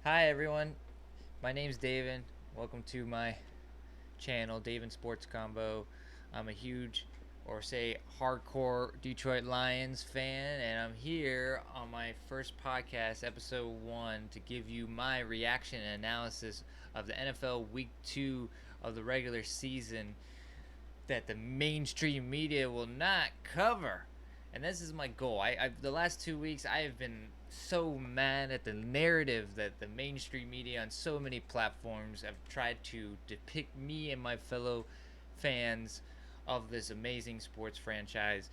Hi everyone, my name's Dayvin. Welcome to my channel, Dayvin Sports Convo. I'm a huge, or say hardcore Detroit Lions fan, and I'm here on my first podcast, episode 1, to give you my reaction and analysis of the NFL Week 2 of the regular season that the mainstream media will not cover. And this is my goal. The last 2 weeks I have been so mad at the narrative that the mainstream media on so many platforms have tried to depict me and my fellow fans of this amazing sports franchise,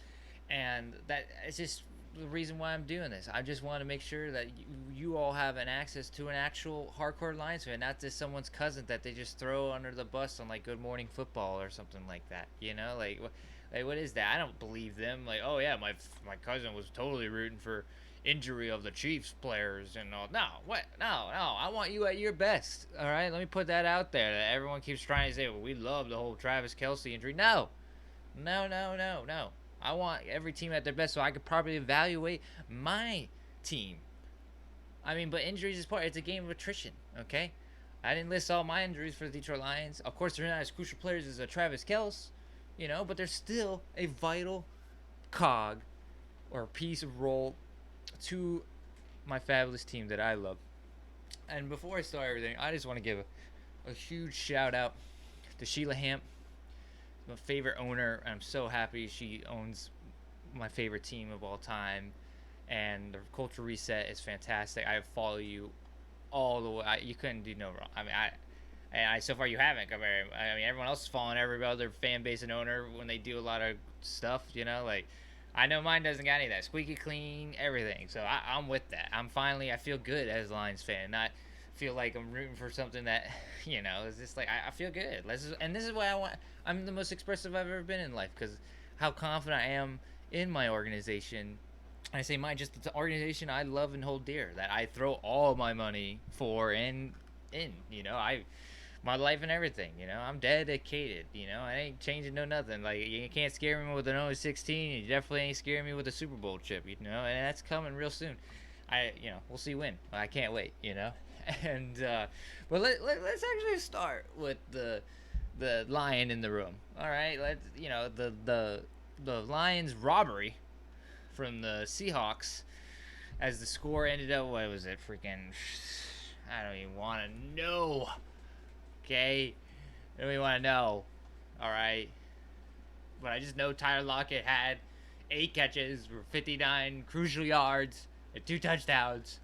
and that it's just the reason why I'm doing this. I just want to make sure that you all have an access to an actual hardcore Lions fan, not just someone's cousin that they just throw under the bus on like Good Morning Football or something like that. Like what is that? I don't believe them. Like, oh yeah, my cousin was totally rooting for injury of the Chiefs players and all. No, what? No, no. I want you at your best. All right, let me put that out there. That everyone keeps trying to say, well, we love the whole Travis Kelsey injury. No, no, no, no, no. I want every team at their best so I could properly evaluate my team. I mean, but injuries is part. It's a game of attrition. Okay, I didn't list all my injuries for the Detroit Lions. Of course, they're not as crucial players as a Travis Kelce, but they're still a vital cog or piece of role to my fabulous team that I love. And before I start everything, I just want to give a huge shout out to Sheila Hamp, my favorite owner. I'm so happy she owns my favorite team of all time. And the culture reset is fantastic. I follow you all the way. You couldn't do no wrong. I so far you haven't. I mean, everyone else is following every other fan base and owner when they do a lot of stuff. Like I know mine doesn't got any of that squeaky clean everything. So I'm with that. I feel good as a Lions fan. Not feel like I'm rooting for something that is just like I feel good. And this is why I want. I'm the most expressive I've ever been in life because how confident I am in my organization. I say mine, just the organization I love and hold dear, that I throw all my money for and in. I my life and everything. I'm dedicated. I ain't changing no nothing. Like you can't scare me with an 0-16. You definitely ain't scaring me with a Super Bowl chip. And that's coming real soon. We'll see when. I can't wait. And but let's actually start with the lion in the room. All right, let's the Lions robbery from the Seahawks as the score ended up. What was it? Freaking, I don't even want to know. Okay, I don't even want to know. All right, but I just know Tyler Lockett had 8 catches for 59 crucial yards and 2 touchdowns,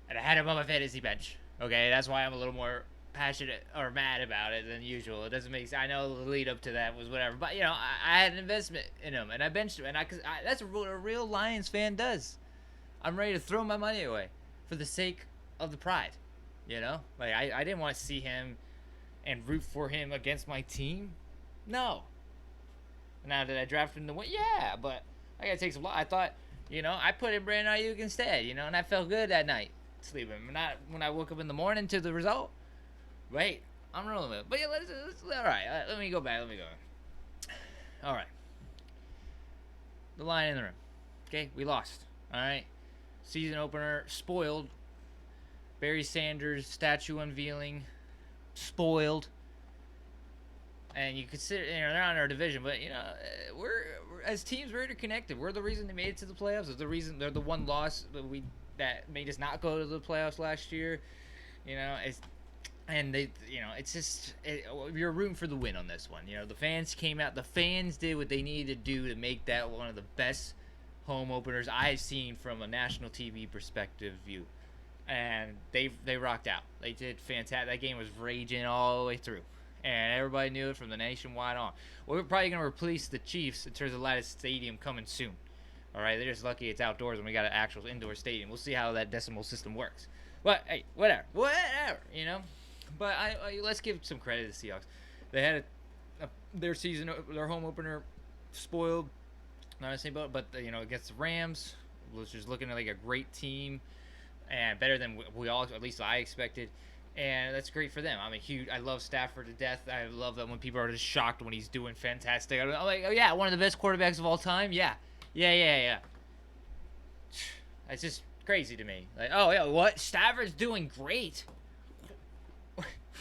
and I had him on my fantasy bench. Okay, that's why I'm a little more passionate or mad about it than usual. It doesn't make sense. I know the lead up to that was whatever, but I had an investment in him and I benched him, and that's what a real Lions fan does. I'm ready to throw my money away for the sake of the pride. Like I didn't want to see him and root for him against my team. No. Now did I draft him to win? Yeah, but I gotta take some. I thought, I put in Brandon Ayuk instead, and I felt good that night sleeping. Not when I woke up in the morning to the result. Wait, I'm rolling with it. But yeah, let's all right. Let me go back. All right. The line in the room. Okay, we lost. All right. Season opener spoiled. Barry Sanders statue unveiling spoiled. And you consider, they're not in our division, but we're as teams we're interconnected. We're the reason they made it to the playoffs. They're the reason they're the one loss that made us not go to the playoffs last year. It's and it's just you're rooting for the win on this one. The fans came out. The fans did what they needed to do to make that one of the best home openers I've seen from a national TV perspective view, and they rocked out. They did fantastic. That game was raging all the way through, and everybody knew it from the nationwide on. We're probably gonna replace the Chiefs in terms of Lattice Stadium coming soon. All right, they're just lucky it's outdoors and we got an actual indoor stadium. We'll see how that decimal system works. But hey, whatever. But let's give some credit to the Seahawks. They had their home opener spoiled. Not the same boat, but against the Rams, which is looking like a great team and better than we all, at least I expected. And that's great for them. I love Stafford to death. I love that when people are just shocked when he's doing fantastic. I'm like, oh yeah, one of the best quarterbacks of all time. Yeah. It's just Crazy to me. Like, oh yeah, what? Stafford's doing great.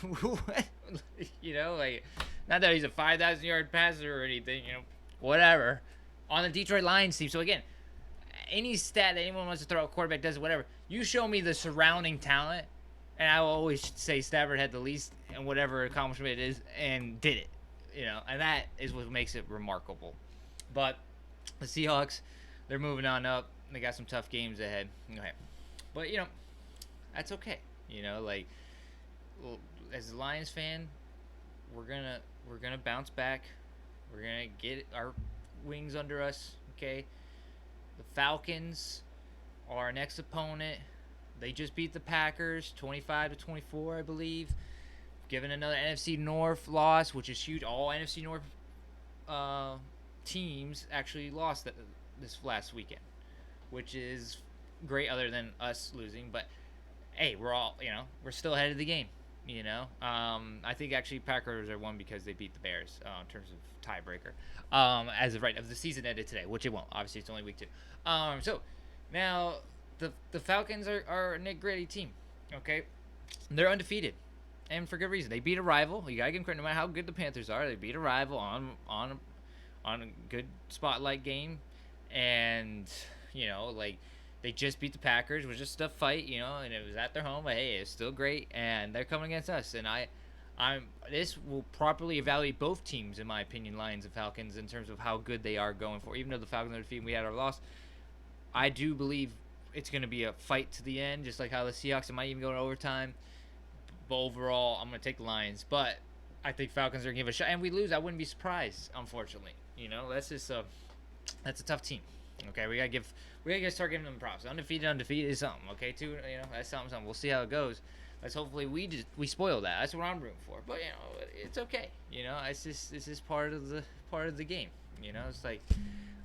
What? Like, not that he's a 5,000-yard passer or anything. Whatever. On the Detroit Lions team. So again, any stat that anyone wants to throw a quarterback does whatever. You show me the surrounding talent, and I will always say Stafford had the least and whatever accomplishment it is, and did it. And that is what makes it remarkable. But the Seahawks, they're moving on up. They got some tough games ahead. Okay. But that's okay. Like, as a Lions fan, we're gonna bounce back. We're gonna get our wings under us. Okay. The Falcons are our next opponent. They just beat the Packers 25-24, I believe. Given another NFC North loss, which is huge. All NFC North teams actually lost this last weekend, which is great other than us losing. But, hey, we're still ahead of the game, I think actually Packers are one because they beat the Bears in terms of tiebreaker. As of right, of the season ended today, which it won't. Obviously, it's only week 2. So, now, the Falcons are a nitty-gritty team, okay? They're undefeated. And for good reason. They beat a rival. You gotta give them credit, no matter how good the Panthers are. They beat a rival on a good spotlight game, and they just beat the Packers. It was just a fight, and it was at their home. But hey, it's still great, and they're coming against us. And this will properly evaluate both teams, in my opinion, Lions and Falcons, in terms of how good they are going for. Even though the Falcons are defeated, we had our loss. I do believe it's going to be a fight to the end, just like how the Seahawks. It might even go to overtime. But overall, I'm going to take the Lions. But I think Falcons are going to give it a shot. And we lose, I wouldn't be surprised, unfortunately. That's just that's a tough team. Okay, we gotta start giving them props. Undefeated is something. Okay, too. That's something. We'll see how it goes. Let's hopefully we spoil that. That's what I'm rooting for. But it's okay. It's just part of the game. It's like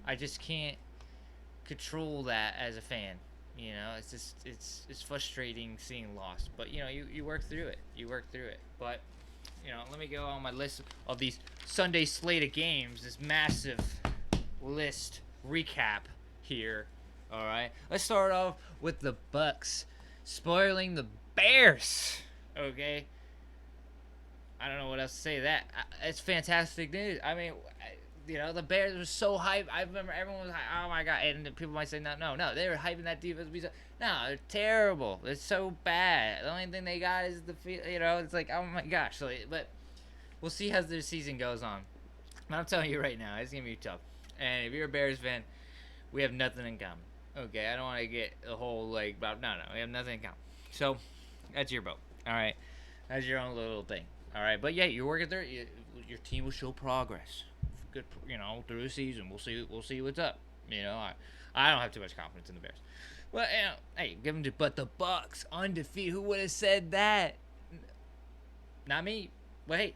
I just can't control that as a fan. It's just it's frustrating seeing loss, but you work through it. But let me go on my list of these Sunday slate of games. This massive list recap here. All right, let's start off with the Bucks spoiling the Bears. Okay, I don't know what else to say to that. It's fantastic news. I mean, the Bears were so hyped. I remember everyone was like, oh my God. And people might say, no. They were hyping that defense. No, they're terrible. They're so bad. The only thing they got is the field. It's like, oh my gosh. But we'll see how their season goes on. But I'm telling you right now, it's going to be tough. And if you're a Bears fan, we have nothing in common. Okay, I don't want to get the whole, no, we have nothing in common. So, that's your boat. All right? That's your own little thing. All right? But yeah, you're working through it. Your team will show progress. Good, through the season. We'll see what's up. I don't have too much confidence in the Bears. Well, hey, give them but the Bucks undefeated. Who would have said that? Not me. But hey,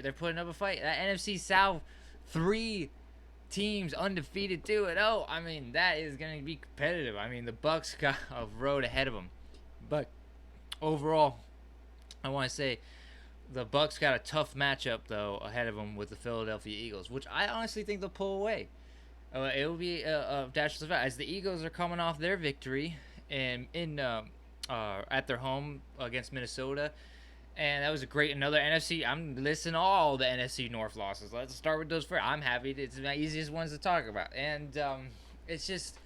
they're putting up a fight. That NFC South, 3 teams undefeated 2-0. I mean, that is going to be competitive. I mean, the Bucks got a road ahead of them. But overall, I want to say the Bucks got a tough matchup, though, ahead of them with the Philadelphia Eagles, which I honestly think they'll pull away. It will be a dash of as the Eagles are coming off their victory at their home against Minnesota, and that was another NFC. I'm listing all the NFC North losses. Let's start with those first. I'm happy. It's the easiest ones to talk about, and it's just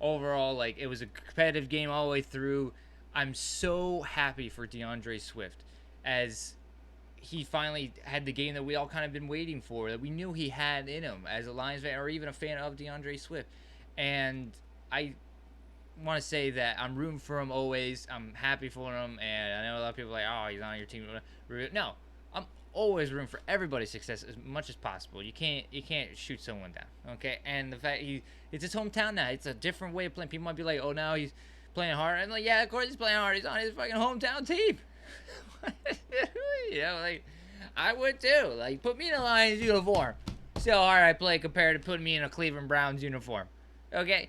overall it was a competitive game all the way through. I'm so happy for DeAndre Swift as he finally had the game that we all kind of been waiting for, that we knew he had in him as a Lions fan or even a fan of DeAndre Swift. And I want to say that I'm rooting for him always. I'm happy for him, and I know a lot of people are like, oh, he's on your team. No, I'm always rooting for everybody's success as much as possible. You can't shoot someone down, okay? And the fact it's his hometown now. It's a different way of playing. People might be like, oh, now he's playing hard. And yeah, of course he's playing hard. He's on his fucking hometown team. I would too. Put me in a Lions uniform. See how hard I play compared to putting me in a Cleveland Browns uniform. Okay?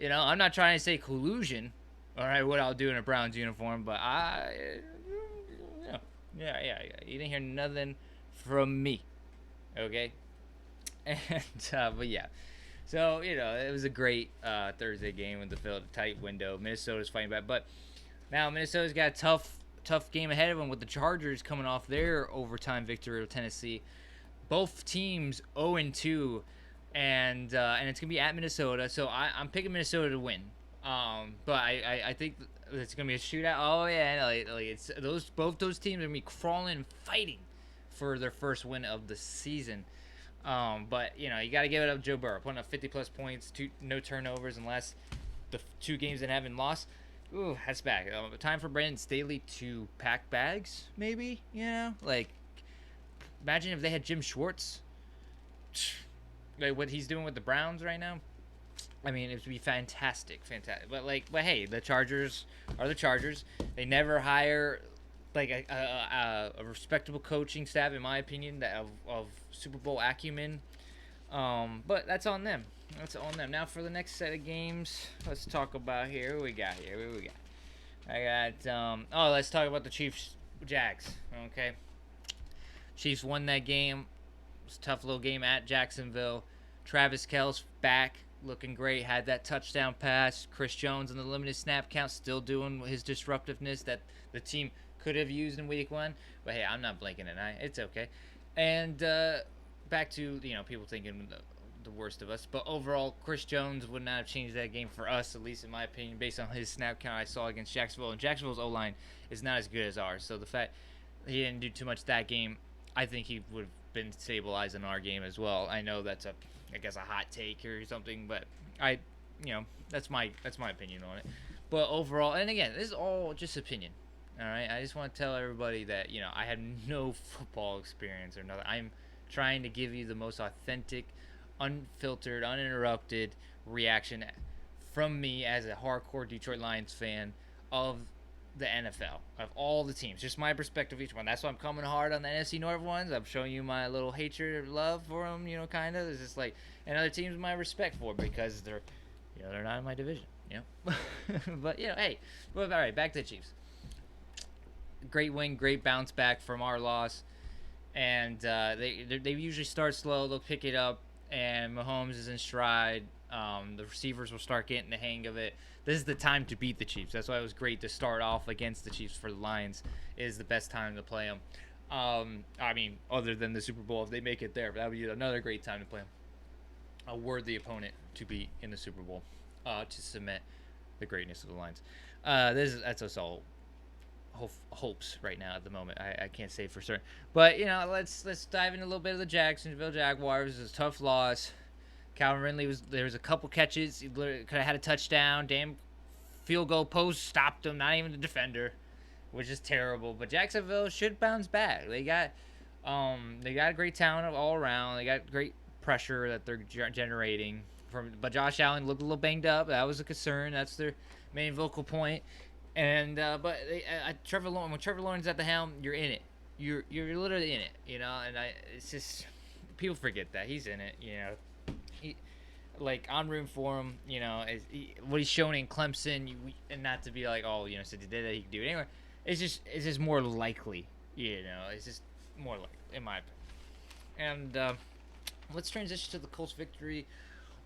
I'm not trying to say collusion, all right, what I'll do in a Browns uniform, but yeah. You didn't hear nothing from me. Okay? And, but yeah. So it was a great Thursday game with the tight window. Minnesota's fighting back, but now Minnesota's got a tough game ahead of them with the Chargers coming off their overtime victory over Tennessee. Both teams 0-2, and it's gonna be at Minnesota. So I'm picking Minnesota to win. But I think it's gonna be a shootout. Oh yeah, like it's both those teams are gonna be crawling and fighting for their first win of the season. But you got to give it up, Joe Burrow, putting up 50+ points, no turnovers, and last the two games that haven't lost. Ooh, that's back. Time for Brandon Staley to pack bags, maybe. Like imagine if they had Jim Schwartz, like what he's doing with the Browns right now. I mean, it would be fantastic. But hey, the Chargers are the Chargers. They never hire like a respectable coaching staff, in my opinion, that of Super Bowl acumen. But that's on them. Now for the next set of games, let's talk about here. What we got here? I got. Let's talk about the Chiefs Jags. Okay. Chiefs won that game. It was a tough little game at Jacksonville. Travis Kelce back, looking great. Had that touchdown pass. Chris Jones in the limited snap count, still doing his disruptiveness that the team could have used in week 1. But hey, I'm not blinking an eye. It's okay. And back to people thinking the worst of us. But overall, Chris Jones would not have changed that game for us, at least in my opinion, based on his snap count I saw against Jacksonville. And Jacksonville's O-line is not as good as ours. So the fact he didn't do too much that game, I think he would have been stabilized in our game as well. I know that's a hot take or something, but that's my opinion on it. But overall, and again, this is all just opinion. All right, I just want to tell everybody that I have no football experience or nothing. I'm trying to give you the most authentic, unfiltered, uninterrupted reaction from me as a hardcore Detroit Lions fan of the NFL, of all the teams. Just my perspective of each one. That's why I'm coming hard on the NFC North ones. I'm showing you my little hatred or love for them, kind of. It's just like, and other teams my respect for because they're not in my division, But, hey. But, all right, back to the Chiefs. Great win, great bounce back from our loss. And they usually start slow. They'll pick it up, and Mahomes is in stride. The receivers will start getting the hang of it. This is the time to beat the Chiefs. That's why it was great to start off against the Chiefs for the Lions. It is the best time to play them. I mean, other than the Super Bowl, if they make it there, but that would be another great time to play them. A worthy opponent to beat in the Super Bowl to cement the greatness of the Lions. That's us all hopes right now at the moment. I can't say for certain, but let's dive into a little bit of the Jacksonville Jaguars. It was a tough loss. Calvin Ridley there was a couple catches. He could have had a touchdown. Damn field goal post stopped him. Not even the defender, which is terrible. But Jacksonville should bounce back. They got a great talent all around. They got great pressure that they're generating. But Josh Allen looked a little banged up. That was a concern. That's their main vocal point. And Trevor Lawrence, when Trevor Lawrence at the helm, you're in it. You're literally in it. And it's just people forget that he's in it. I'm rooting for him. What he's shown in Clemson, and not to be like, so he did that, he could do it anyway. It's just more likely. It's just more likely in my opinion. And let's transition to the Colts victory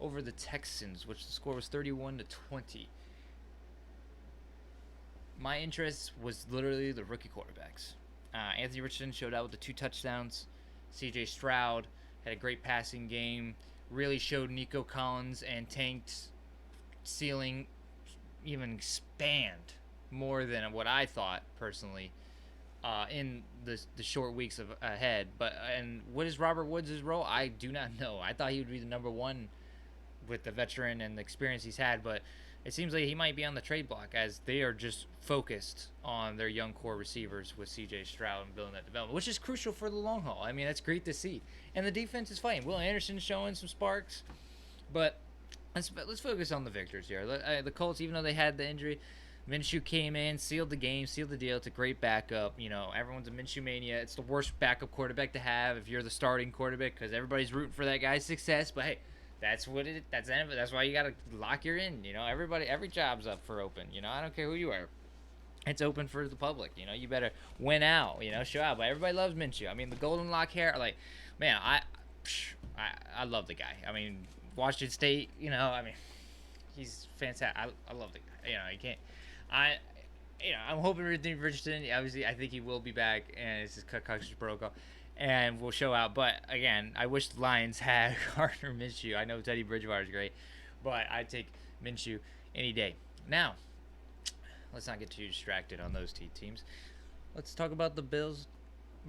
over the Texans, which the score was 31-20. My interest was literally the rookie quarterbacks. Anthony Richardson showed out with the 2 touchdowns. C.J. Stroud had a great passing game. Really showed Nico Collins and Tank's ceiling even expand more than what I thought personally in the short weeks ahead. And what is Robert Woods' role? I do not know. I thought he would be the number one with the veteran and the experience he's had, but it seems like he might be on the trade block as they are just focused on their young core receivers with C.J. Stroud and building that development, which is crucial for the long haul. I mean, that's great to see. And the defense is fighting. Will Anderson showing some sparks. But let's focus on the victors here. The Colts, even though they had the injury, Minshew came in, sealed the game, sealed the deal. It's a great backup. Everyone's a Minshew mania. It's the worst backup quarterback to have if you're the starting quarterback because everybody's rooting for that guy's success. But, hey, that's why you gotta lock your in. Every job's up for open. I don't care who you are. It's open for the public. You better win out. Show out. But everybody loves Minshew. I mean, the golden lock hair. Like, man, I love the guy. I mean, Washington State, I mean, he's fantastic. I love the guy. You can't. I, I'm hoping Richardson. Obviously, I think he will be back, and it's just concussion protocol, and will show out. But again, I wish the Lions had Gardner Minshew. I know Teddy Bridgewater is great, but I'd take Minshew any day. Now, let's not get too distracted on those two teams. Let's talk about the Bills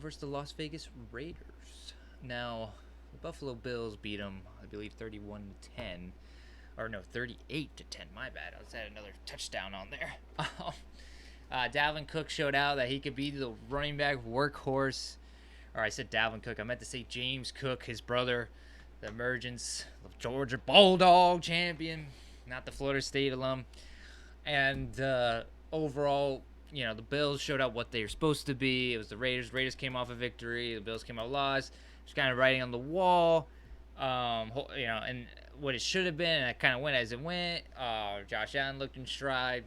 versus the Las Vegas Raiders. Now, the Buffalo Bills beat them, I believe, 31-10. Or no, 38-10. My bad. I was had another touchdown on there. Dalvin Cook showed out that he could be the running back workhorse. Or I said Dalvin Cook. I meant to say James Cook, his brother, the emergence of Georgia Bulldog champion, not the Florida State alum. And overall, the Bills showed out what they were supposed to be. It was the Raiders. Raiders came off a victory. The Bills came out lost. Just kind of writing on the wall. And what it should have been, and it kind of went as it went. Josh Allen looked in stride.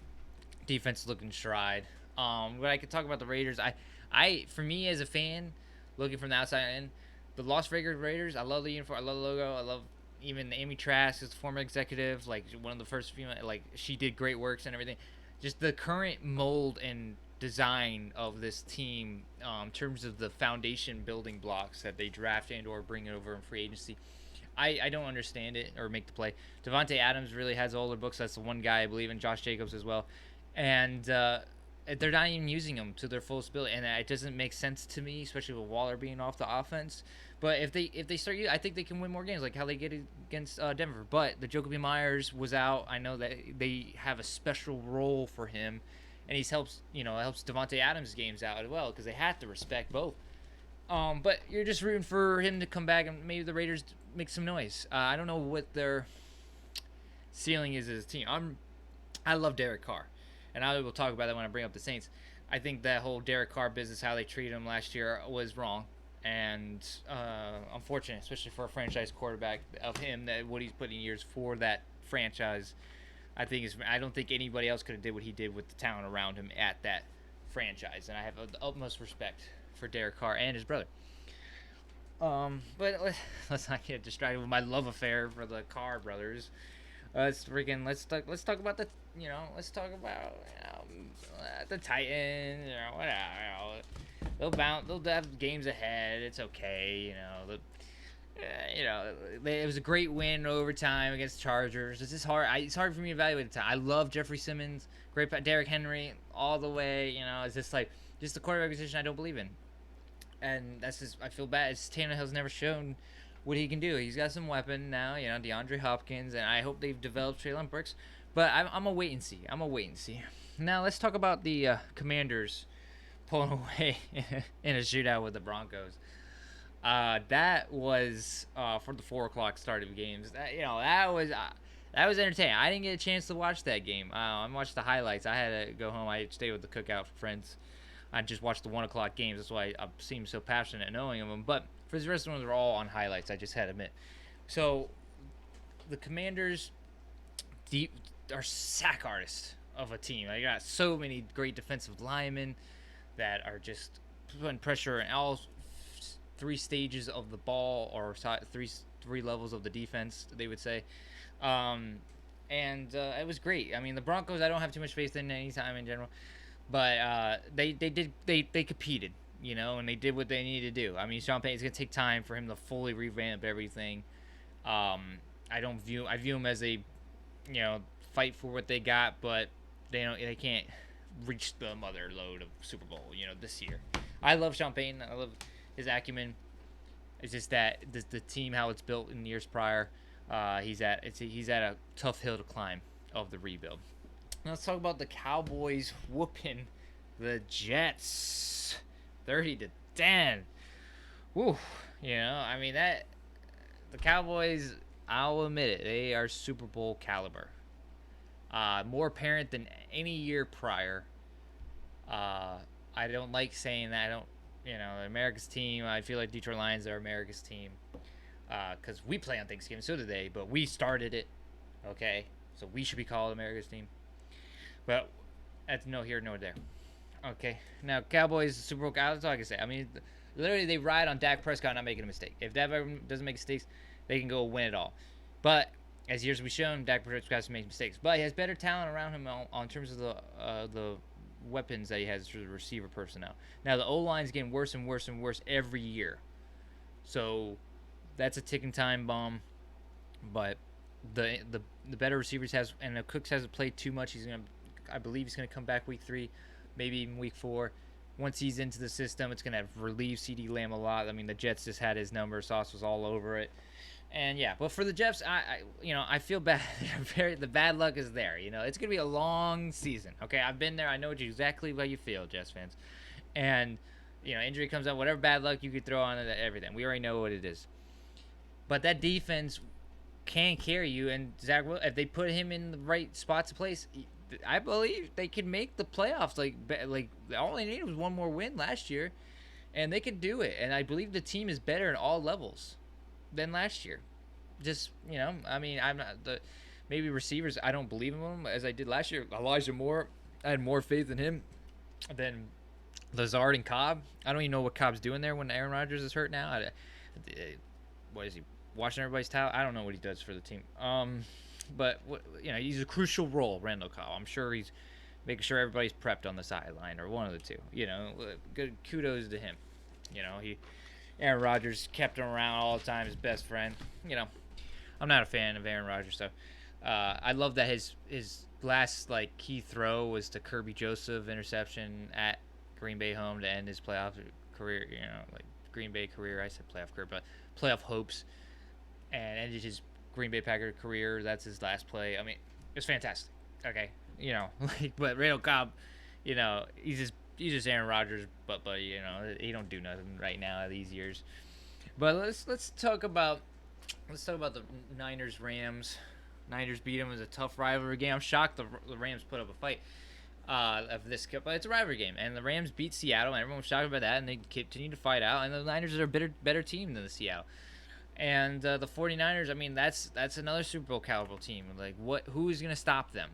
Defense looked in stride. But I could talk about the Raiders. For me as a fan, looking from the outside in, the Las Vegas Raiders, I love the uniform. I love the logo. I love even Amy Trask, is the former executive, like one of the first female, like she did great works and everything. Just the current mold and design of this team, in terms of the foundation building blocks that they draft and or bring over in free agency. I don't understand it or make the play. Devontae Adams really has all their books. That's the one guy I believe in. Josh Jacobs as well. And they're not even using them to their full ability. And it doesn't make sense to me, especially with Waller being off the offense. But if they start, I think they can win more games, like how they get against Denver. But the Jacoby Myers was out. I know that they have a special role for him. And he helps Devontae Adams' games out as well, because they have to respect both. But you're just rooting for him to come back and maybe the Raiders make some noise. I don't know what their ceiling is as a team. I love Derek Carr, and I will talk about that when I bring up the Saints. I think that whole Derek Carr business, how they treated him last year, was wrong and unfortunate, especially for a franchise quarterback of him, that what he's put in years for that franchise. I don't think anybody else could have did what he did with the talent around him at that franchise, and I have the utmost respect for Derek Carr and his brother. But let's not get distracted with my love affair for the Carr brothers. Let's talk about the the Titans. Whatever. They'll have games ahead. It's okay. It was a great win overtime against the Chargers. It's just hard. It's hard for me to evaluate the time. I love Jeffrey Simmons, great Derrick Henry, all the way. It's just like the quarterback position I don't believe in, and that's just, I feel bad. Tannehill's never shown what he can do. He's got some weapon now, DeAndre Hopkins, and I hope they've developed Treylon Burks. But I'm a wait and see. Now let's talk about the Commanders pulling away in a shootout with the Broncos. That was for the 4:00 start of games. That was entertaining. I didn't get a chance to watch that game. I watched the highlights. I had to go home. I stayed with the cookout for friends. I just watched the 1:00 games. That's why I seem so passionate knowing them. But for the rest of them, they're all on highlights. I just had to admit. So the Commanders are sack artists of a team. They got so many great defensive linemen that are just putting pressure in all three stages of the ball, or three levels of the defense, they would say. And it was great. I mean, the Broncos, I don't have too much faith in any time in general, but they competed, and they did what they needed to do. I mean, Sean Payton, it's gonna take time for him to fully revamp everything. I view him as a fight for what they got, but they can't reach the mother load of Super Bowl this year. I love Sean Payton. I love his acumen. It's just that the team, how it's built in years prior, he's at a tough hill to climb of the rebuild. Now let's talk about the Cowboys whooping the Jets 30-10. Woo, I mean that the Cowboys, I'll admit it, they are Super Bowl caliber. More apparent than any year prior. I don't like saying that. I don't. America's team. I feel like Detroit Lions are America's team because we play on Thanksgiving. So do they, but we started it. Okay, so we should be called America's team. But that's no here, no there. Okay, now Cowboys Super Bowl. That's all I can say. I mean, literally they ride on Dak Prescott not making a mistake. If Dak doesn't make mistakes, they can go win it all. But as years we've shown, Dak Prescott's got to make mistakes. But he has better talent around him on terms of the weapons that he has for the receiver personnel. Now the O line's getting worse and worse and worse every year, so that's a ticking time bomb. But the better receivers has, and the Cooks hasn't played too much. I believe he's gonna come back week 3, maybe even week 4. Once he's into the system, it's gonna relieve CD Lamb a lot. I mean, the Jets just had his number. Sauce was all over it. And yeah, but for the Jets, I feel bad. The bad luck is there. It's gonna be a long season. Okay, I've been there. I know exactly how you feel, Jets fans. And injury comes up, whatever bad luck you could throw on it, everything. We already know what it is. But that defense can carry you, and Zach, if they put him in the right spot to place, I believe they could make the playoffs. Like all they needed was one more win last year, and they could do it. And I believe the team is better in all levels than last year. Just I mean, I'm not maybe receivers. I don't believe in them as I did last year. Elijah Moore, I had more faith in him than Lazard and Cobb. I don't even know what Cobb's doing there when Aaron Rodgers is hurt now. What is he? Watching everybody's towel. I don't know what he does for the team. But he's a crucial role, Randall Cobb. I'm sure he's making sure everybody's prepped on the sideline, or one of the two. Good kudos to him. Aaron Rodgers kept him around all the time, his best friend. I'm not a fan of Aaron Rodgers, so I love that his last key throw was to Kirby Joseph interception at Green Bay home to end his playoff career. Green Bay career. I said playoff career, but playoff hopes. And ended his Green Bay Packer career. That's his last play. I mean, it was fantastic. Okay, but Randall Cobb, he's just Aaron Rodgers, but he don't do nothing right now these years. But let's talk about the Niners Rams. Niners beat them. It was a tough rivalry game. I'm shocked the Rams put up a fight of this, but it's a rivalry game, and the Rams beat Seattle, and everyone was shocked about that, and they continue to fight out. And the Niners are a better team than the Seattle. And the 49ers, I mean, that's another Super Bowl caliber team. Who's going to stop them?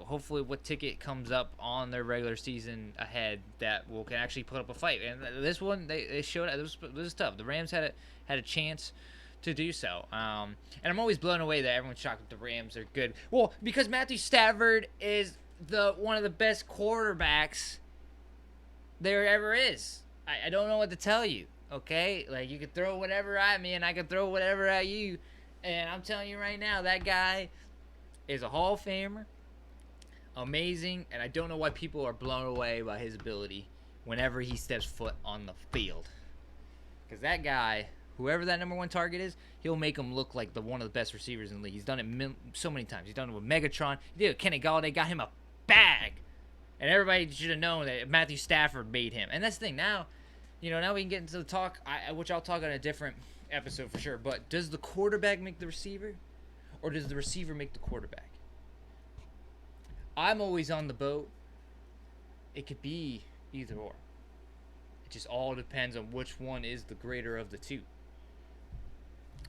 Hopefully what ticket comes up on their regular season ahead that can actually put up a fight. And this one, they showed this was tough. The Rams had a chance to do so. And I'm always blown away that everyone's shocked that the Rams are good. Well, because Matthew Stafford is one of the best quarterbacks there ever is. I don't know what to tell you. Okay, you can throw whatever at me, and I can throw whatever at you, and I'm telling you right now, that guy is a Hall of Famer, amazing, and I don't know why people are blown away by his ability whenever he steps foot on the field. Because that guy, whoever that number 1 target is, he'll make him look like one of the best receivers in the league. He's done it so many times. He's done it with Megatron. He did it with Kenny Galladay, got him a bag, and everybody should have known that Matthew Stafford made him. And that's the thing now. Now we can get into the talk, which I'll talk on a different episode for sure. But does the quarterback make the receiver, or does the receiver make the quarterback? I'm always on the boat. It could be either or. It just all depends on which one is the greater of the two.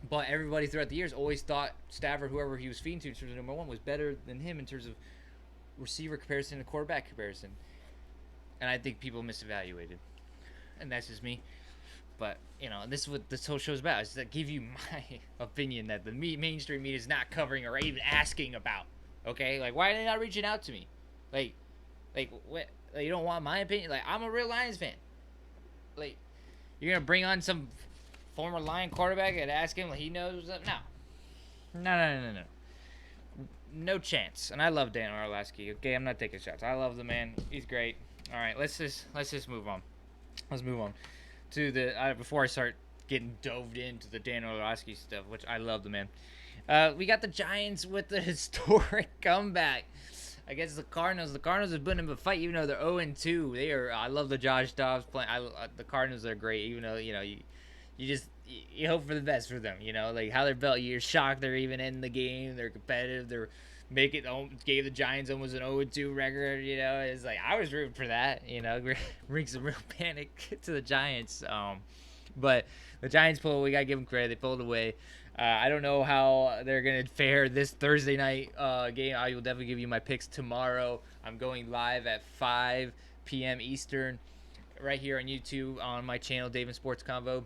But everybody throughout the years always thought Stafford, whoever he was feeding to in terms of number 1, was better than him in terms of receiver comparison and quarterback comparison. And I think people misevaluated. And that's just me. But, this is what this whole show is about. It's to give you my opinion that the mainstream media is not covering or even asking about. Okay? Why are they not reaching out to me? What? You don't want my opinion? I'm a real Lions fan. You're going to bring on some former Lion quarterback and ask him he knows that? No. No chance. And I love Dan Orlovsky. Okay? I'm not taking shots. I love the man. He's great. All right. Let's just move on. Let's move on to before I start getting dove into the Dan Orlovsky stuff, which I love the man. We got the Giants with the historic comeback against the Cardinals. The Cardinals have been in a fight, even though they're 0-2. I love the Josh Dobbs playing. The Cardinals are great, even though you hope for the best for them. How they're built. You're shocked they're even in the game. They're competitive. They're gave the Giants almost an 0-2 record. It's I was rooting for that. Brings some real panic to the Giants. But the Giants we gotta give them credit. They pulled away. I don't know how they're gonna fare this Thursday night game. I will definitely give you my picks tomorrow. I'm going live at 5 p.m. Eastern, right here on YouTube on my channel, Dayvin Sports Convo.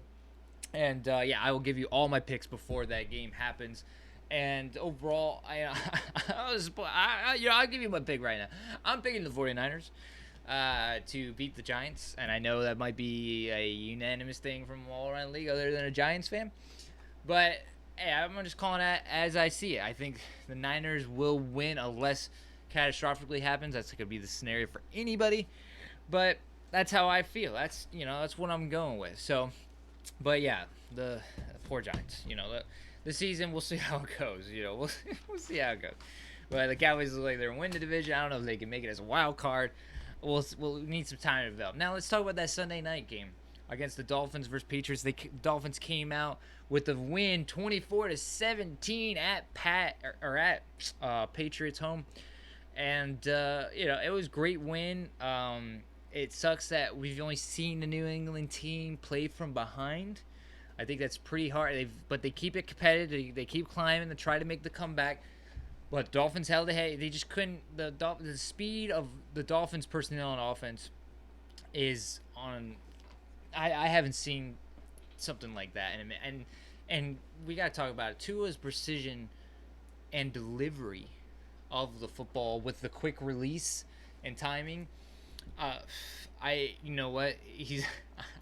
And I will give you all my picks before that game happens. And overall, I'll give you my pick right now. I'm picking the 49ers to beat the Giants, and I know that might be a unanimous thing from all around the league, other than a Giants fan. But hey, I'm just calling it as I see it. I think the Niners will win unless catastrophically happens. That's gonna be the scenario for anybody. But that's how I feel. That's what I'm going with. So, but yeah, the poor Giants. The season, we'll see how it goes. We'll see how it goes. But the Cowboys look like they're winning the division. I don't know if they can make it as a wild card. We'll need some time to develop. Now let's talk about that Sunday night game against the Dolphins versus Patriots. The Dolphins came out with a win, 24-17 at Patriots home, and it was a great win. It sucks that we've only seen the New England team play from behind. I think that's pretty hard. But they keep it competitive. They keep climbing and try to make the comeback. But Dolphins held ahead. They just couldn't. The speed of the Dolphins personnel on offense is on. I haven't seen something like that, and we got to talk about it. Tua's precision and delivery of the football with the quick release and timing. You know what?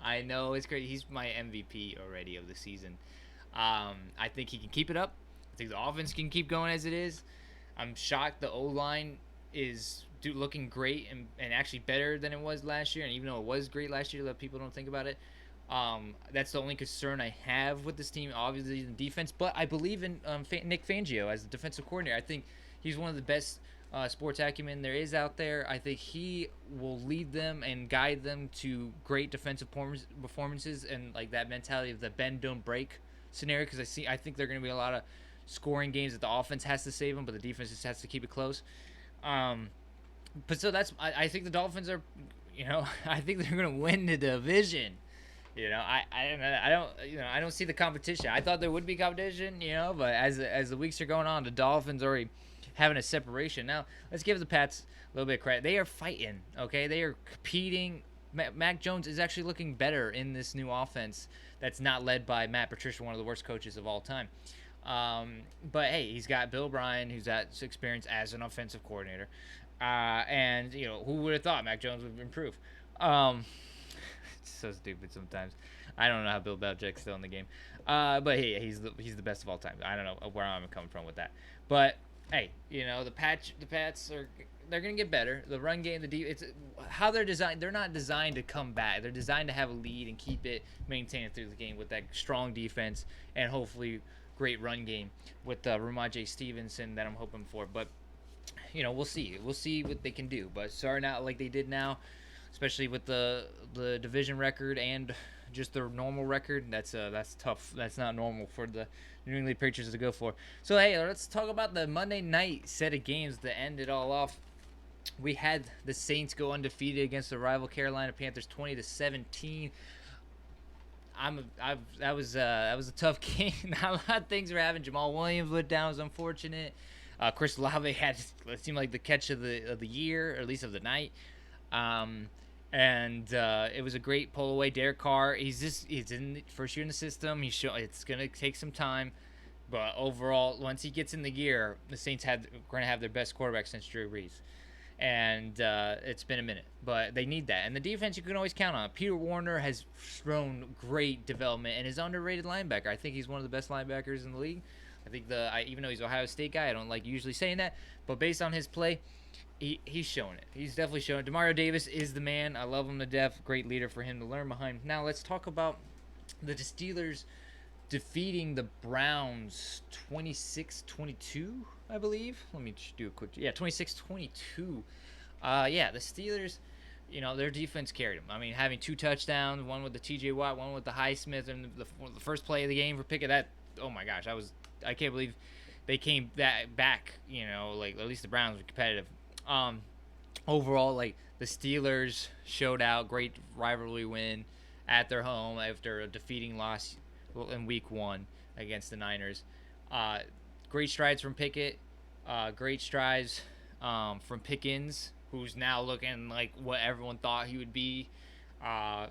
I know it's great. He's my MVP already of the season. I think he can keep it up. I think the offense can keep going as it is. I'm shocked the O-line is looking great and actually better than it was last year. And even though it was great last year, that people don't think about it. That's the only concern I have with this team, obviously, the defense. But I believe in Nick Fangio as the defensive coordinator. I think he's one of the best sports acumen there is out there. I think he will lead them and guide them to great defensive performances and like that mentality of the bend don't break scenario. Because I think there are going to be a lot of scoring games that the offense has to save them, but the defense just has to keep it close. But so I think the Dolphins are, I think they're going to win the division. I don't see the competition. I thought there would be competition, but as the weeks are going on, the Dolphins already having a separation. Now, let's give the Pats a little bit of credit. They are fighting, okay? They are competing. Mac Jones is actually looking better in this new offense that's not led by Matt Patricia, one of the worst coaches of all time. But, hey, he's got Bill Bryan, who's got experience as an offensive coordinator. And, who would have thought Mac Jones would improve? It's so stupid sometimes. I don't know how Bill Belichick's still in the game. But, hey, he's the best of all time. I don't know where I'm coming from with that. But, hey, the Pats they're gonna get better. The run game, it's how they're designed. They're not designed to come back. They're designed to have a lead and keep it maintained through the game with that strong defense and hopefully great run game with Ramondre Stevenson that I'm hoping for. But we'll see. We'll see what they can do. But starting out like they did now, especially with the division record and just their normal record, that's tough. That's not normal for the New England Patriots to go for. So, hey, let's talk about the Monday night set of games that end it all off. We had the Saints go undefeated against the rival Carolina Panthers, 20-17. That was a tough game. Not a lot of things were happening. Jamal Williams went down. It was unfortunate. Chris Olave had it seemed like the catch of the year, or at least of the night. And it was a great pull away. Derek Carr, he's in the first year in the system. It's gonna take some time, but overall, once he gets in the gear, the Saints are going to have their best quarterback since Drew Brees, and it's been a minute, but they need that. And the defense you can always count on. Peter Warner has shown great development and is an underrated linebacker. I think he's one of the best linebackers in the league. I think even though he's an Ohio State guy, I don't like usually saying that, but based on his play, he's showing it. He's definitely showing it. Demario Davis is the man. I love him to death. Great leader for him to learn behind. Now let's talk about the Steelers defeating the Browns 26-22, I believe. Let me just do a quick. Yeah, 26-22. The Steelers, their defense carried them. I mean, having 2 touchdowns, one with the T.J. Watt, one with the Highsmith, and the first play of the game for Pickett. That, oh my gosh, I can't believe they came back. Like at least the Browns were competitive. Overall, like the Steelers showed out, great rivalry win at their home after a defeating loss in week 1 against the Niners. Great strides from Pickett, great strides from Pickens, who's now looking like what everyone thought he would be. That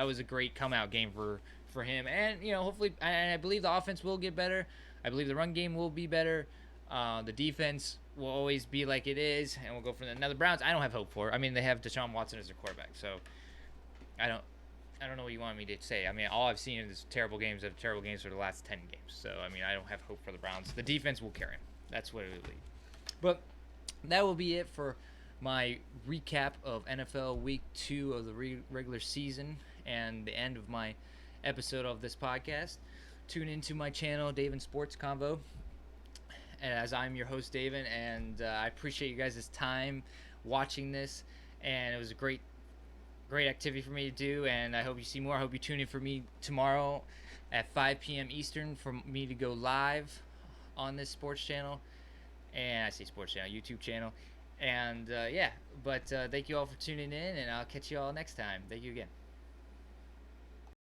was a great come out game for him, and hopefully, and I believe the offense will get better. I believe the run game will be better. The defense will always be like it is, and we'll go from there. Now the Browns, I don't have hope for. I mean, they have Deshaun Watson as their quarterback, so I don't. I don't know what you want me to say. I mean, all I've seen is terrible games for the last 10 games. So, I mean, I don't have hope for the Browns. The defense will carry them. That's what it will be. But that will be it for my recap of NFL Week 2 of the regular season and the end of my episode of this podcast. Tune into my channel, Dayvin Sports Convo, as I'm your host, Dayvin, and I appreciate you guys' time watching this, and it was a great activity for me to do, and I hope you see more. I hope you tune in for me tomorrow at 5 p.m. Eastern for me to go live on this sports channel, and I say sports channel, YouTube channel, and thank you all for tuning in, and I'll catch you all next time. Thank you again.